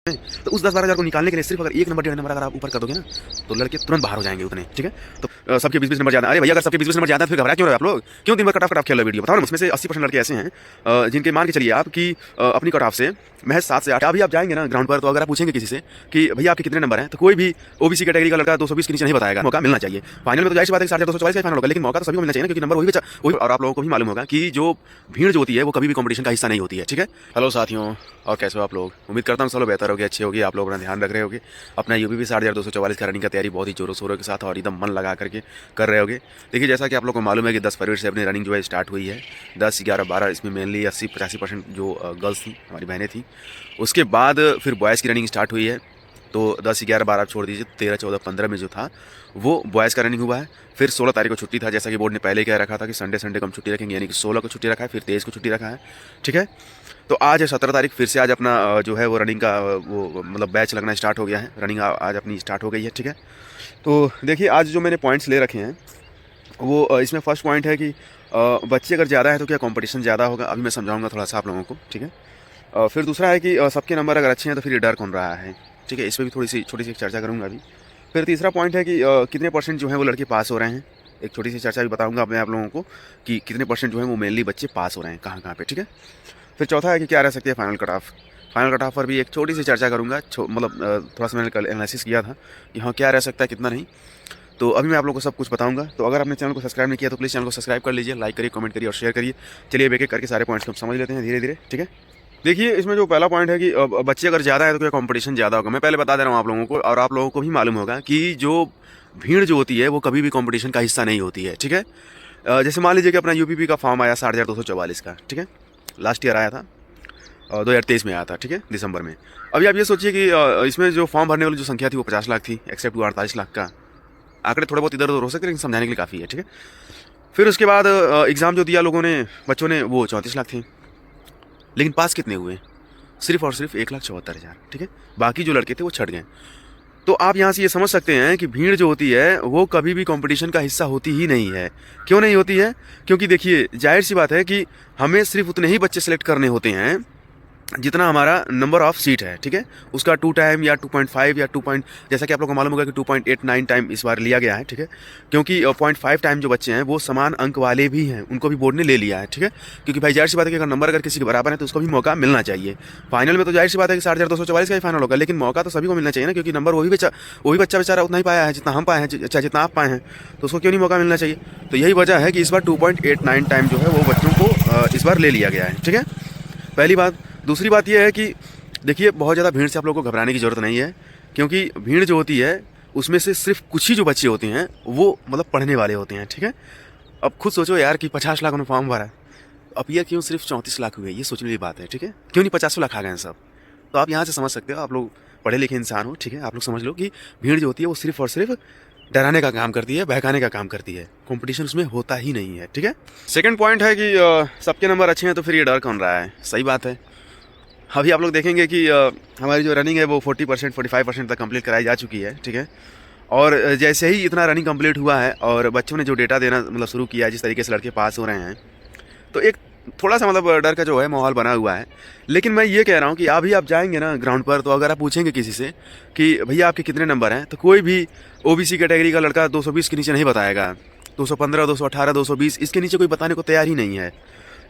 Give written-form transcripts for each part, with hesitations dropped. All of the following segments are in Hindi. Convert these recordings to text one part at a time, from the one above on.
तो उस 10-12 हज़ार को निकालने के लिए सिर्फ अगर एक नंबर डेढ़ नंबर अगर आप ऊपर कर दोगे ना तो लड़के तुरंत बाहर हो जाएंगे उतने, ठीक है। तो सबके 20-20 नंबर ज्यादा, अरे भैया अगर सबके 20-20 नंबर ज्यादा है तो फिर घबरा क्यों रहे आप लोग, क्यों दिन भर कट ऑफ खेल रहे वीडियो, बताओ ना। उसमें से 80% लड़के ऐसे हैं जिनके मान के चलिए आप कि अपनी कट ऑफ से महज 7 से 8, अभी आप जाएंगे ना ग्राउंड पर तो अगर आप पूछेंगे किसी से कि भैया आपके कितने नंबर हैं तो कोई भी ओबीसी कैटेगरी का लड़का 220 के नीचे नहीं बताएगा। मौका मिलना चाहिए फाइनल में, तो जाहिर सी बात है 244 का फाइनल होगा, लेकिन मौका तो सभी को मिलना चाहिए ना, क्योंकि नंबर वही बचा वही। और आप लोगों को भी मालूम होगा कि जो भीड़ जो होती है वो कभी भी कंपटीशन का हिस्सा नहीं होती है, ठीक है। हेलो साथियों, और कैसे हो आप लोग, उम्मीद करता हूँ सब बेहतर होगी, अच्छे होगी, आप लोग अपना ध्यान रख रहे होगे। अपना यूपी 6244 का रनिंग का तैयारी बहुत ही जोरों शोरों के साथ और एकदम मन लगा करके कर रहे होगे। देखिए जैसा कि आप लोग को मालूम है कि 10 फरवरी से अपनी रनिंग जो है स्टार्ट हुई है। 10, 11, 12 इसमें मेनली 80-85% जो गर्ल्स थी, हमारी बहनें थी। उसके बाद फिर बॉयज़ की रनिंग स्टार्ट हुई है। तो 10, 11, 12 छोड़ दीजिए, 13, 14, 15 में जो था वो बॉयज़ का रनिंग हुआ है। फिर 16 तारीख को छुट्टी था, जैसा कि बोर्ड ने पहले कह रखा था कि संडे को हम छुट्टी रखेंगे, यानी कि 16 को छुट्टी रखा है, फिर 23 को छुट्टी रखा है, ठीक है। तो आज है 17 तारीख, फिर से आज अपना जो है वो रनिंग का वो मतलब बैच लगना स्टार्ट हो गया है। रनिंग आज अपनी स्टार्ट हो गई है, ठीक है। तो देखिए आज जो मैंने पॉइंट्स ले रखे हैं वो इसमें फर्स्ट पॉइंट है कि बच्चे अगर ज़्यादा है तो क्या कंपटीशन ज़्यादा होगा, अभी मैं समझाऊंगा थोड़ा सा आप लोगों को, ठीक है। फिर दूसरा है कि सबके नंबर अगर अच्छे हैं तो फिर ये डर कौन रहा है, ठीक है। इस पर भी थोड़ी सी छोटी सी चर्चा करूँगा अभी। फिर तीसरा पॉइंट है कि कितने परसेंट जो है वो लड़के पास हो रहे हैं, एक छोटी सी चर्चा भी बताऊंगा मैं आप लोगों को कि कितने परसेंट जो है वो मेनली बच्चे पास हो रहे हैं कहाँ पे, ठीक है। फिर चौथा है कि क्या रह सकती है final cut off. Final cut off पर भी एक छोटी सी चर्चा करूँगा, मतलब थोड़ा सा मैंने कल एनालिसिस किया था कि हाँ क्या रह सकता है कितना नहीं। तो अभी मैं आप लोगों को सब कुछ बताऊंगा। तो अगर आपने चैनल को सब्सक्राइब नहीं किया तो प्लीज़ चैनल को सब्सक्राइब कर लीजिए, लाइक करिए, कमेंट करिए और शेयर करिए। चलिए एक एक करके सारे पॉइंट्स को समझ लेते हैं धीरे धीरे, ठीक है। देखिए इसमें जो पहला पॉइंट है कि बच्चे अगर ज़्यादा है तो क्या कंपटीशन ज़्यादा होगा। मैं पहले बता दे रहा हूँ आप लोगों को, और आप लोगों को भी मालूम होगा कि जो भीड़ जो होती है वो कभी भी कंपटीशन का हिस्सा नहीं होती है, ठीक है। जैसे मान लीजिए कि अपना यूपीपी का फॉर्म आया 6244 का, ठीक है, लास्ट ईयर आया था, 2023 में आया था, ठीक है, दिसंबर में। अभी आप ये सोचिए कि इसमें जो फॉर्म भरने वाली जो संख्या थी वो 50 लाख थी, एक्सेप्ट हुआ 48 लाख का। आंकड़े थोड़े बहुत इधर उधर हो सकते हैं लेकिन समझाने के लिए काफ़ी है, ठीक है। फिर उसके बाद एग्ज़ाम जो दिया लोगों ने, बच्चों ने, वो 34 लाख थे, लेकिन पास कितने हुए, सिर्फ और सिर्फ 1,74,000, ठीक है। बाकी जो लड़के थे वो छट गए। तो आप यहाँ से ये समझ सकते हैं कि भीड़ जो होती है वो कभी भी कंपटीशन का हिस्सा होती ही नहीं है। क्यों नहीं होती है? क्योंकि देखिए जाहिर सी बात है कि हमें सिर्फ उतने ही बच्चे सेलेक्ट करने होते हैं जितना हमारा नंबर ऑफ सीट है, ठीक है। उसका 2 टाइम या 2.5 या 2 पॉइंट, जैसा कि आप लोगों को मालूम होगा कि 2.89 टाइम इस बार लिया गया है, ठीक है। क्योंकि 0.5 टाइम जो बच्चे हैं वो समान अंक वाले भी हैं, उनको भी बोर्ड ने ले लिया है, ठीक है। क्योंकि भाई जाहिर सी बात है कि अगर नंबर अगर किसी के बराबर है तो उसको भी मौका मिलना चाहिए। फाइनल में तो जाहिर सी बात है कि 6244 का ही फाइनल होगा, लेकिन मौका तो सभी को मिलना चाहिए ना, क्योंकि नंबर वही बच्चा बेचारा उतना ही पाया है जितना हम पाए हैं, चाहे जितना आप पाए हैं, तो उसको क्यों नहीं मौका मिलना चाहिए। तो यही वजह है कि इस बार 2.89 टाइम जो है वो बच्चों को इस बार ले लिया गया है, ठीक है, पहली बात। दूसरी बात यह है कि देखिए बहुत ज़्यादा भीड़ से आप लोगों को घबराने की ज़रूरत नहीं है, क्योंकि भीड़ जो होती है उसमें से सिर्फ कुछ ही जो बच्चे होते हैं वो मतलब पढ़ने वाले होते हैं, ठीक है। अब खुद सोचो यार कि 50 लाख उन्होंने फॉर्म भरा है, अब ये क्यों सिर्फ 34 लाख हुए, ये सोचने की बात है, ठीक है। क्यों नहीं 50 लाख आ गए हैं सब। तो आप यहाँ से समझ सकते हो, आप लोग पढ़े लिखे इंसान हो, ठीक है, आप लोग समझ लो कि भीड़ जो होती है वो सिर्फ और सिर्फ डराने का काम करती है, बहकाने का काम करती है, कंपटीशन उसमें होता ही नहीं है, ठीक है। सेकंड पॉइंट है कि सबके नंबर अच्छे हैं तो फिर ये डर कौन रहा है। सही बात है। अभी आप लोग देखेंगे कि हमारी जो रनिंग है वो 40% 45% तक कंप्लीट कराई जा चुकी है, ठीक है। और जैसे ही इतना रनिंग कंप्लीट हुआ है और बच्चों ने जो डेटा देना मतलब शुरू किया है, जिस तरीके से लड़के पास हो रहे हैं, तो एक थोड़ा सा मतलब डर का जो है माहौल बना हुआ है। लेकिन मैं ये कह रहा हूँ कि अभी आप जाएंगे ना ग्राउंड पर, तो अगर आप पूछेंगे किसी से कि भैया आपके कितने नंबर हैं, तो कोई भी ओबीसी कैटेगरी का लड़का 220 के नीचे नहीं बताएगा। 215, 218, 220 इसके नीचे कोई बताने को तैयार ही नहीं है।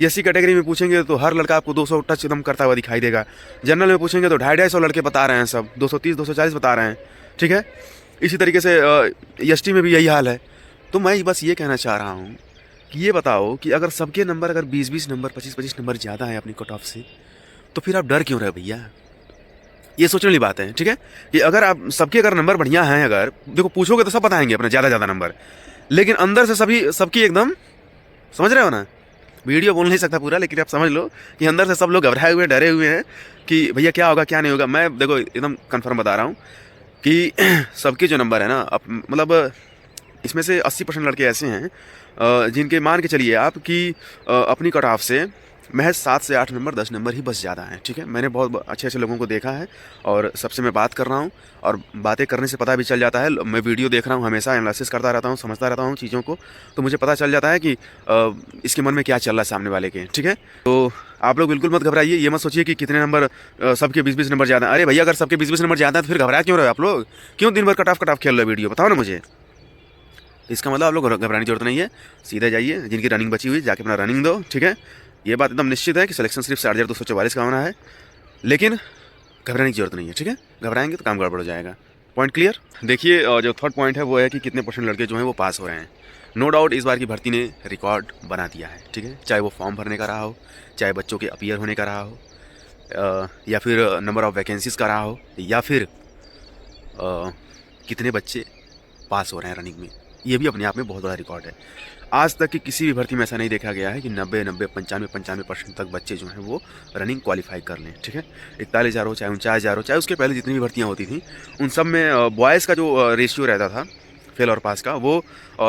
एससी कैटेगरी में पूछेंगे तो हर लड़का आपको 200 टच एकदम करता हुआ दिखाई देगा। जनरल में पूछेंगे तो 250 लड़के बता रहे हैं, सब 230 240 बता रहे हैं, ठीक है। इसी तरीके से एसटी में भी यही हाल है। तो मैं बस ये कहना चाह रहा हूँ कि ये बताओ कि अगर सबके नंबर अगर 20-20 नंबर 25-25 नंबर ज़्यादा है अपनी कट ऑफ से, तो फिर आप डर क्यों रहे भैया। ये सोचने वाली बात है, ठीक है। कि अगर आप सबके अगर नंबर बढ़िया हैं, अगर देखो पूछोगे तो सब बताएंगे अपना ज़्यादा नंबर, लेकिन अंदर से सबकी एकदम, समझ रहे हो ना। वीडियो बोल नहीं सकता पूरा, लेकिन आप समझ लो कि अंदर से सब लोग घबराए हुए डरे हुए हैं कि भैया क्या होगा क्या नहीं होगा। मैं देखो एकदम कंफर्म बता रहा हूँ कि सबके जो नंबर है ना, मतलब इसमें से 80% लड़के ऐसे हैं जिनके मान के चलिए आप कि अपनी कट ऑफ से महज 7 से 8 नंबर 10 नंबर ही बस ज़्यादा हैं, ठीक है। मैंने बहुत अच्छे अच्छे लोगों को देखा है और सबसे मैं बात कर रहा हूँ और बातें करने से पता भी चल जाता है। मैं वीडियो देख रहा हूँ, हमेशा एनालिसिस करता रहता हूँ, समझता रहता हूँ चीज़ों को, तो मुझे पता चल जाता है कि इसके मन में क्या चल रहा है सामने वाले के, ठीक है। तो आप लोग बिल्कुल मत घबराइए, ये मत सोचिए कि कितने नंबर सबके 20-20 नंबर ज़्यादा। अरे भैया अगर सबके 20-20 नंबर ज़्यादा है तो फिर घबरा क्यों रहे हो आप लोग? क्यों दिन भर कट ऑफ खेल रहे हो वीडियो, बताओ ना मुझे। इसका मतलब आप लोग घबराने की जरूरत नहीं है, सीधे जाइए, जिनकी रनिंग बची हुई जाके अपना रनिंग दो, ठीक है। ये बात एकदम निश्चित है कि सिलेक्शन सिर्फ 8,244 का होना है, लेकिन घबराने की जरूरत नहीं है, ठीक है। घबराएंगे तो काम गड़बड़ हो जाएगा। Point clear? देखिए जो थर्ड पॉइंट है वो है कि कितने % लड़के जो हैं वो पास हो रहे हैं। नो डाउट इस बार की भर्ती ने रिकॉर्ड बना दिया है, ठीक है। चाहे वो फॉर्म भरने का रहा हो, चाहे बच्चों के अपीयर होने का रहा हो, या फिर नंबर ऑफ वैकेंसीज का रहा हो, या फिर कितने बच्चे पास हो रहे हैं रनिंग में, ये भी अपने आप में बहुत बड़ा रिकॉर्ड है। आज तक की किसी भी भर्ती में ऐसा नहीं देखा गया है कि 90, 95% तक बच्चे जो हैं वो रनिंग क्वालिफाई कर लें, ठीक है। 41,000 हो, चाहे 49,000 हो, चाहे उसके पहले जितनी भी भर्तियाँ होती थी, उन सब में बॉयज़ का जो रेशियो रहता था फेल और पास का, वो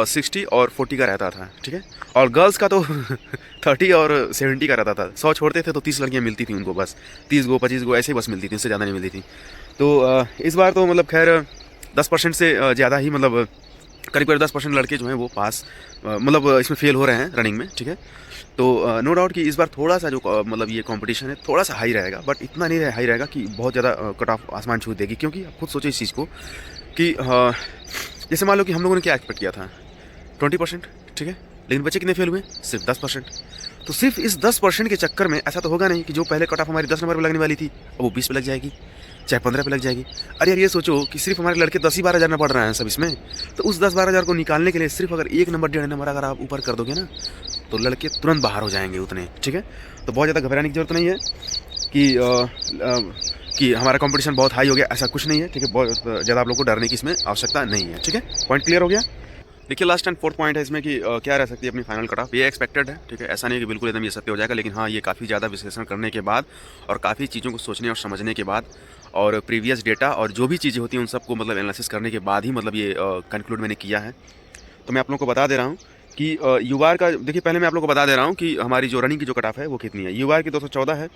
60 और 40 का रहता था, ठीक है। और गर्ल्स का तो 30 और 70 का रहता था। 100 छोड़ते थे तो 30 लड़कियाँ मिलती थी उनको, बस 30 गो 25 गो ऐसे ही बस मिलती थी, उससे ज़्यादा नहीं मिलती थी। तो इस बार तो मतलब खैर 10% से ज़्यादा ही, मतलब करीब 10% लड़के जो हैं वो पास, मतलब इसमें फेल हो रहे हैं रनिंग में, ठीक है। तो नो डाउट कि इस बार थोड़ा सा जो मतलब ये कंपटीशन है थोड़ा सा हाई रहेगा, बट इतना नहीं हाई रहेगा कि बहुत ज़्यादा कट ऑफ आसमान छू देगी। क्योंकि आप खुद सोचो इस चीज़ को कि जैसे मान लो कि हम लोगों ने क्या एक्सपेक्ट किया था, 20%, ठीक है, लेकिन बच्चे कितने फेल हुए? सिर्फ 10%। तो सिर्फ इस 10% के चक्कर में ऐसा तो होगा नहीं कि जो पहले कट ऑफ हमारी 10 नंबर पर लगने वाली थी अब वो 20 पे लग जाएगी, चाहे 15 पे लग जाएगी। अरे यार ये सोचो कि सिर्फ हमारे लड़के 10 ही 12 हज़ार में पढ़ रहे हैं सब इसमें, तो उस 10-12 हज़ार को निकालने के लिए सिर्फ अगर 1 नंबर 1.5 नंबर अगर आप ऊपर कर दोगे ना, तो लड़के तुरंत बाहर हो जाएंगे उतने, ठीक है। तो बहुत ज़्यादा घबराने की जरूरत नहीं है कि हमारा कंपटीशन बहुत हाई हो गया, ऐसा कुछ नहीं है, ठीक है। बहुत ज़्यादा आप लोग को डरने की इसमें आवश्यकता नहीं है, ठीक है। पॉइंट क्लियर हो गया? देखिए लास्ट एंड फोर्थ पॉइंट है इसमें कि क्या रह सकती है अपनी फाइनल कट ऑफ। ये एक्सपेक्टेड है, ठीक है, ऐसा नहीं है कि बिल्कुल एकदम ये सत्य हो जाएगा, लेकिन हाँ ये काफ़ी ज़्यादा विश्लेषण करने के बाद और काफ़ी चीज़ों को सोचने और समझने के बाद और प्रीवियस डेटा और जो भी चीज़ें होती हैं उन सबको मतलब एनालिसिस करने के बाद ही मतलब ये कंक्लूड मैंने किया है। तो मैं आप लोगों को बता दे रहा हूँ कि यूआर का, देखिए पहले मैं आप लोगों को बता दे रहा हूँ कि हमारी जो रनिंग की जो कट ऑफ है वो कितनी है। यूआर की 214 है,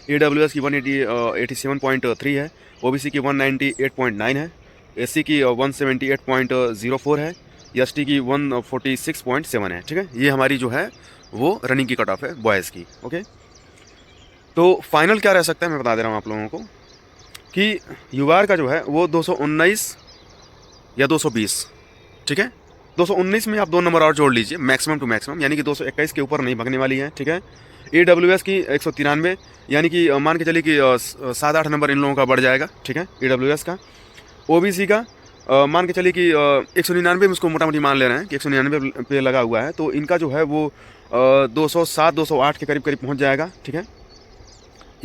AWS की 187.3 है, OBC की 198.9 है, SC की 178.04 है, ST की 146.7 है, ठीक है। ये हमारी जो है वो रनिंग की कट ऑफ है बॉयज़ की, ओके। तो फाइनल क्या रह सकता है मैं बता दे रहा हूँ आप लोगों को कि यूआर का जो है वो 219 या 220, ठीक है। 219 में आप 2 नंबर और जोड़ लीजिए, मैक्सिमम टू मैक्सिमम, यानी कि 221 के ऊपर नहीं भागने वाली है, ठीक है। AWS की 193, यानी कि मान के चलिए कि 7-8 नंबर इन लोगों का बढ़ जाएगा, ठीक है, AWS का। OBC का मान के चलिए कि 199 में उसको मोटा मोटी मान ले रहे हैं कि 199 पे लगा हुआ है, तो इनका जो है वो 207-208 के करीब पहुंच जाएगा, ठीक है।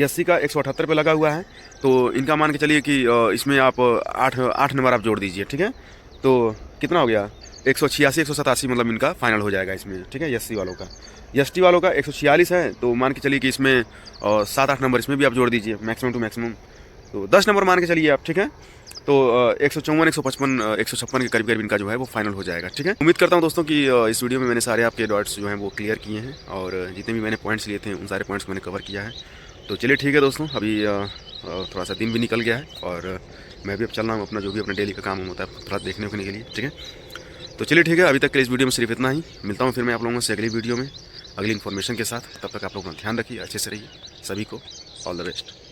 SC का 178 पे लगा हुआ है, तो इनका मान के चलिए कि इसमें आप 8 नंबर आप जोड़ दीजिए, ठीक है। तो कितना हो गया? 186-187 मतलब इनका फाइनल हो जाएगा इसमें, ठीक है। SC वालों का, ST वालों का 146 है, तो मान के चलिए कि इसमें 7-8 नंबर इसमें भी आप जोड़ दीजिए, मैक्सिमम टू मैक्सिमम, तो 10 नंबर मान के चलिए आप, ठीक है। तो 154, 155, 156 के करीब इनका जो है वो फाइनल हो जाएगा, ठीक है। उम्मीद करता हूँ दोस्तों कि इस वीडियो में मैंने सारे आपके डॉट्स जो हैं वो क्लियर किए हैं और जितने भी मैंने पॉइंट्स लिए थे उन सारे पॉइंट्स को मैंने कवर किया है। तो चलिए ठीक है दोस्तों, अभी थोड़ा सा दिन भी निकल गया है और मैं भी अब चल रहा हूँ अपना जो भी अपना डेली का काम होता है थोड़ा देखने के लिए, ठीक है। तो चलिए ठीक है, अभी तक के इस वीडियो में सिर्फ इतना ही। मिलता हूँ फिर मैं आप लोगों से अगली वीडियो में अगली इन्फॉर्मेशन के साथ। तब तक आप लोग ध्यान रखिए, अच्छे से रहिए। सभी को ऑल द बेस्ट।